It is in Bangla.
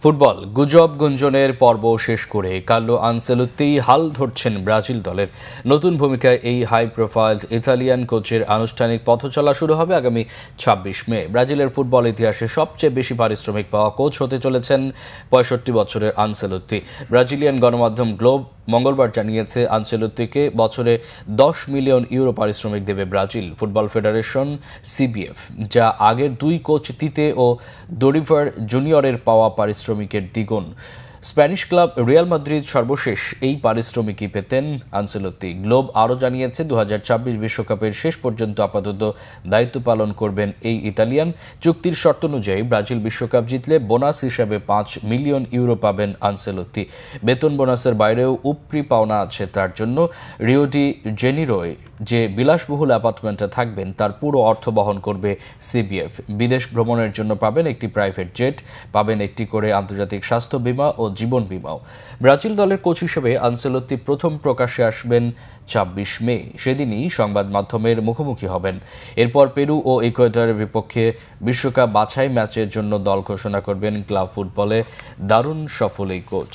ফুটবল গুজব গুঞ্জনের পর্ব শেষ করে কার্লো আনসেলোত্তি হাল ধরছেন ব্রাজিল দলের। নতুন ভূমিকায় এই হাই প্রোফাইল ইতালিয়ান কোচের আনুষ্ঠানিক পথচলা শুরু হবে আগামী ২৬ মে। ব্রাজিলের ফুটবল ইতিহাসে সবচেয়ে বেশি পারিশ্রমিক পাওয়া কোচ হতে চলেছেন ৬৫ বছরের আনসেলোত্তি। ব্রাজিলিয়ান গণমাধ্যম গ্লোব মঙ্গলবার জানিয়েছে, আনসেলোত্তিকে বছরে ১০ মিলিয়ন ইউরো পারিশ্রমিক দেবে ব্রাজিল ফুটবল ফেডারেশন সিবিএফ, যা আগের দুই কোচ তিতে ও দরিভার জুনিয়রের পাওয়া পারিশ্রমিকের দ্বিগুণ। স্প্যানিশ ক্লাব রিয়াল মাদ্রিদ সর্বশেষ এই পারিশ্রমিকই পেতেন আনসেলোত্তি। গ্লোব আরও জানিয়েছে, ২০২৬ বিশ্বকাপের শেষ পর্যন্ত আপাতত দায়িত্ব পালন করবেন এই ইতালিয়ান। চুক্তির শর্ত অনুযায়ী ব্রাজিল বিশ্বকাপ জিতলে বোনাস হিসাবে ৫ মিলিয়ন ইউরো পাবেন আনসেলোত্তি। বেতন বোনাসের বাইরেও উপরি পাওনা আছে তার জন্য। রিও ডি জেনিরোয় যে বিলাসবহুল অ্যাপার্টমেন্টে থাকবেন তার পুরো অর্থ বহন করবে সিবিএফ। বিদেশ ভ্রমণের জন্য পাবেন একটি প্রাইভেট জেট, পাবেন একটি করে আন্তর্জাতিক স্বাস্থ্য বীমা ও জীবন বীমাও। ব্রাজিল দলের কোচ হিসেবে আনসেলোত্তি প্রথম প্রকাশ্যে আসবেন ২৬ মে। সেদিনই সংবাদ মাধ্যমের মুখোমুখি হবেন। এরপর পেরু ও ইকুয়েডরের বিপক্ষে বিশ্বকাপ বাছাই ম্যাচের জন্য দল ঘোষণা করবেন। ক্লাব ফুটবলে দারুণ সফল এই কোচ।